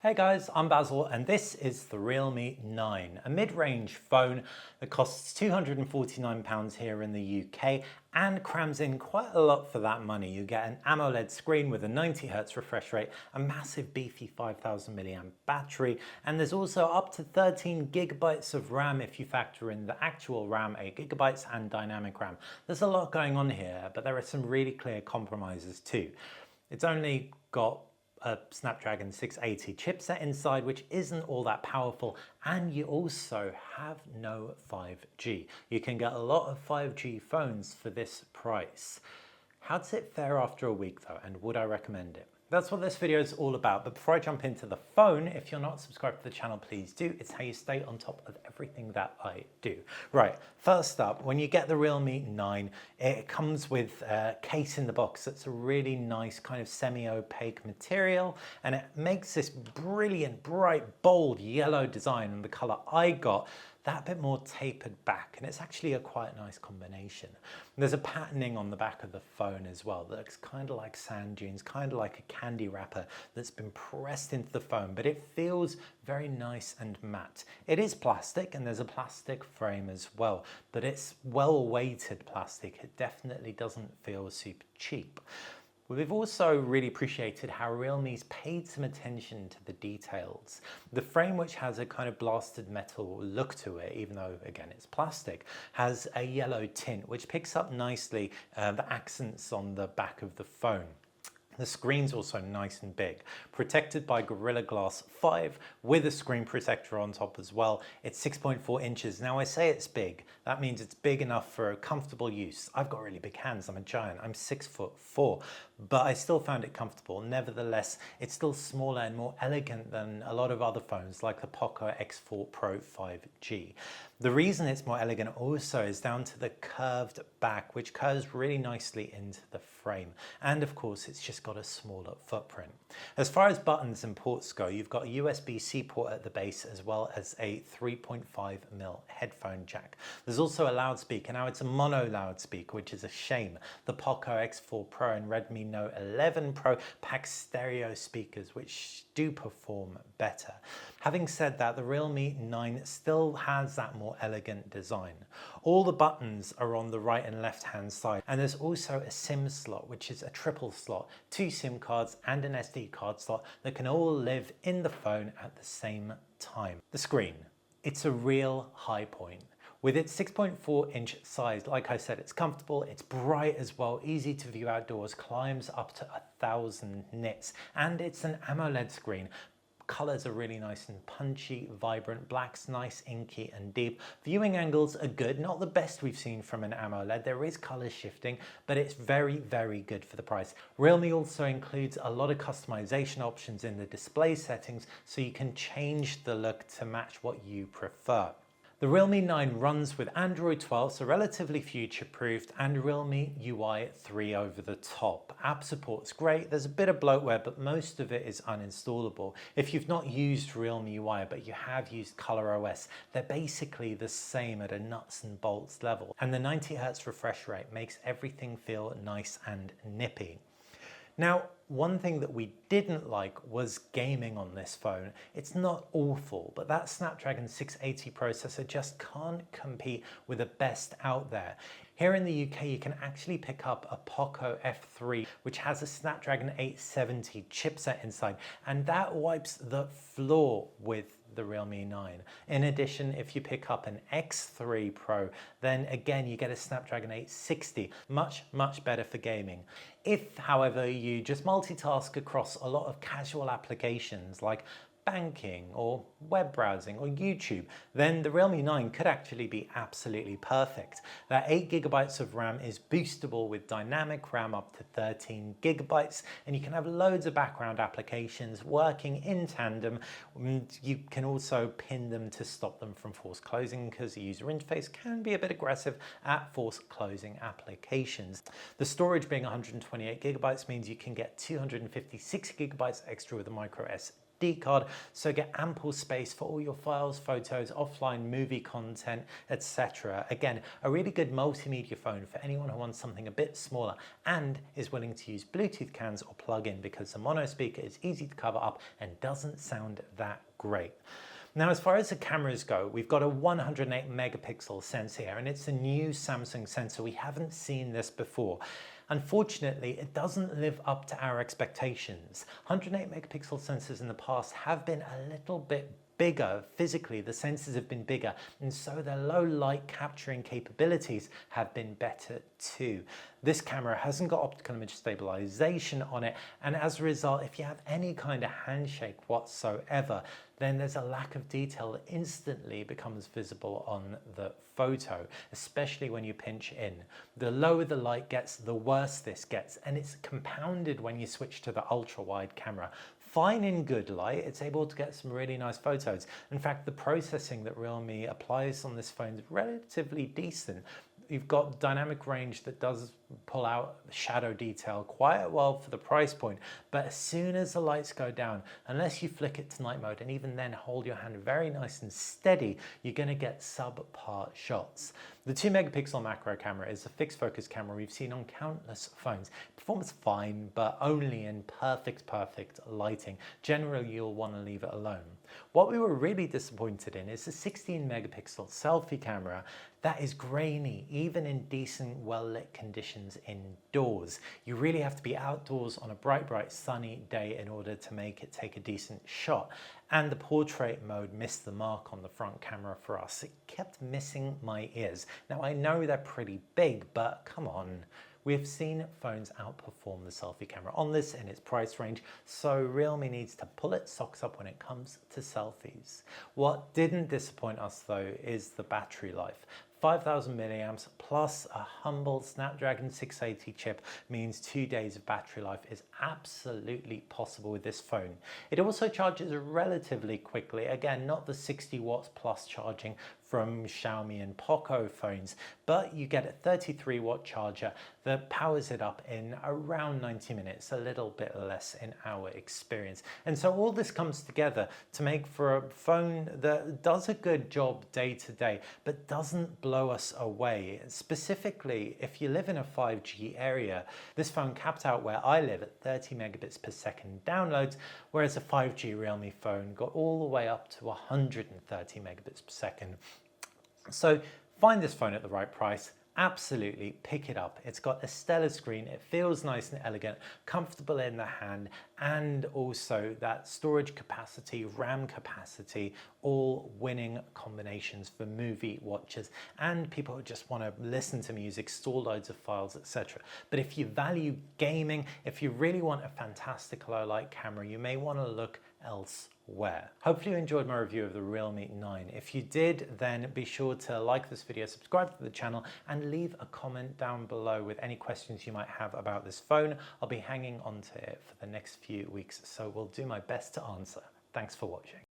Hey guys, I'm Basil and this is the Realme 9, a mid-range phone that costs £249 here in the UK and crams in quite a lot for that money. You get an AMOLED screen with a 90Hz refresh rate, a massive beefy 5000 mAh battery, and there's also up to 13 gigabytes of RAM if you factor in the actual RAM, 8 gigabytes, and dynamic RAM. There's a lot going on here, but there are some really clear compromises too. It's only got a Snapdragon 680 chipset inside, which isn't all that powerful, and you also have no 5G. You can get a lot of 5G phones for this price. How does it fare after a week though, and would I recommend it? That's what this video is all about, but before I jump into the phone, if you're not subscribed to the channel, please do. It's how you stay on top of everything that I do. Right, first up, when you get the Realme 9, it comes with a case in the box that's a really nice kind of semi-opaque material, and it makes this brilliant, bright, bold yellow design, and the color I got that bit more tapered back, and it's actually a quite nice combination. There's a patterning on the back of the phone as well that looks kind of like sand dunes, kind of like a candy wrapper that's been pressed into the phone, but it feels very nice and matte. It is plastic, and there's a plastic frame as well, but it's well-weighted plastic. It definitely doesn't feel super cheap. We've also really appreciated how Realme's paid some attention to the details. The frame, which has a kind of blasted metal look to it, even though again it's plastic, has a yellow tint which picks up nicely the accents on the back of the phone. The screen's also nice and big, protected by Gorilla Glass 5 with a screen protector on top as well. It's 6.4 inches. Now I say it's big, that means it's big enough for comfortable use. I've got really big hands, I'm a giant, I'm 6'4", but I still found it comfortable. Nevertheless, it's still smaller and more elegant than a lot of other phones like the Poco X4 Pro 5G. The reason it's more elegant also is down to the curved back, which curves really nicely into the frame. And of course, it's just got a smaller footprint. As far as buttons and ports go, you've got a USB-C port at the base as well as a 3.5mm headphone jack. There's also a loudspeaker. Now it's a mono loudspeaker, which is a shame. The Poco X4 Pro and Redmi Note 11 Pro pack stereo speakers, which do perform better. Having said that, the Realme 9 still has that more elegant design. All the buttons are on the right and left hand side, and there's also a SIM slot, which is a triple slot, 2 SIM cards and an SD card slot that can all live in the phone at the same time. The screen, it's a real high point. With its 6.4-inch size, like I said, it's comfortable, it's bright as well, easy to view outdoors, climbs up to 1000 nits, and it's an AMOLED screen. Colors are really nice and punchy, vibrant, black's nice, inky and deep. Viewing angles are good, not the best we've seen from an AMOLED. There is color shifting, but it's very, very good for the price. Realme also includes a lot of customization options in the display settings, so you can change the look to match what you prefer. The Realme 9 runs with Android 12, so relatively future-proofed, and Realme UI 3 over the top. App support's great, there's a bit of bloatware, but most of it is uninstallable. If you've not used Realme UI, but you have used ColorOS, they're basically the same at a nuts and bolts level. And the 90Hz refresh rate makes everything feel nice and nippy. Now, one thing that we didn't like was gaming on this phone. It's not awful, but that Snapdragon 680 processor just can't compete with the best out there. Here in the UK, you can actually pick up a Poco F3, which has a Snapdragon 870 chipset inside, and that wipes the floor with the Realme 9. In addition, if you pick up an X3 Pro, then again you get a Snapdragon 860, much better for gaming. If, however, you just multitask across a lot of casual applications like banking or web browsing or YouTube, then the Realme 9 could actually be absolutely perfect. That 8 gigabytes of RAM is boostable with dynamic RAM up to 13 gigabytes, and you can have loads of background applications working in tandem. You can also pin them to stop them from force closing, because the user interface can be a bit aggressive at force closing applications. The storage being 128 gigabytes means you can get 256 gigabytes extra with a micro SD SD card, so get ample space for all your files, photos, offline movie content, etc. Again, a really good multimedia phone for anyone who wants something a bit smaller and is willing to use Bluetooth cans or plug-in, because the mono speaker is easy to cover up and doesn't sound that great. Now, as far as the cameras go, we've got a 108 megapixel sensor here, and it's a new Samsung sensor. We haven't seen this before. Unfortunately, it doesn't live up to our expectations. 108 megapixel sensors in the past have been a little bit bigger. Physically, the sensors have been bigger, and so their low light capturing capabilities have been better too. This camera hasn't got optical image stabilization on it, and as a result, if you have any kind of handshake whatsoever, then there's a lack of detail that instantly becomes visible on the photo, especially when you pinch in. The lower the light gets, the worse this gets, and it's compounded when you switch to the ultra wide camera. Fine in good light, it's able to get some really nice photos. In fact, the processing that Realme applies on this phone is relatively decent. You've got dynamic range that does pull out shadow detail quite well for the price point, but as soon as the lights go down, unless you flick it to night mode and even then hold your hand very nice and steady, you're going to get subpar shots. The 2 megapixel macro camera is a fixed focus camera we've seen on countless phones. Performs fine, but only in perfect lighting. Generally, you'll want to leave it alone. What we were really disappointed in is the 16 megapixel selfie camera that is grainy, even in decent, well-lit conditions indoors. You really have to be outdoors on a bright sunny day in order to make it take a decent shot. And the portrait mode missed the mark on the front camera for us. It kept missing my ears. Now, I know they're pretty big, but come on. We've seen phones outperform the selfie camera on this in its price range, so Realme needs to pull its socks up when it comes to selfies. What didn't disappoint us though is the battery life. 5,000 milliamps plus a humble Snapdragon 680 chip means 2 days of battery life is absolutely possible with this phone. It also charges relatively quickly, again, not the 60 watts plus charging from Xiaomi and Poco phones, but you get a 33 watt charger that powers it up in around 90 minutes, a little bit less in our experience. And so all this comes together to make for a phone that does a good job day to day, but doesn't blow us away. Specifically, if you live in a 5G area, this phone capped out where I live at 30 megabits per second downloads, whereas a 5G Realme phone got all the way up to 130 megabits per second. So find this phone at the right price. Absolutely pick it up. It's got a stellar screen, it feels nice and elegant, comfortable in the hand, and also that storage capacity, RAM capacity, all winning combinations for movie watchers and people who just want to listen to music, store loads of files, etc. But if you value gaming, if you really want a fantastic low light camera, you may want to look elsewhere. Hopefully you enjoyed my review of the Realme 9. If you did, then be sure to like this video, subscribe to the channel, and leave a comment down below with any questions you might have about this phone. I'll be hanging on to it for the next few weeks, so we'll do my best to answer. Thanks for watching.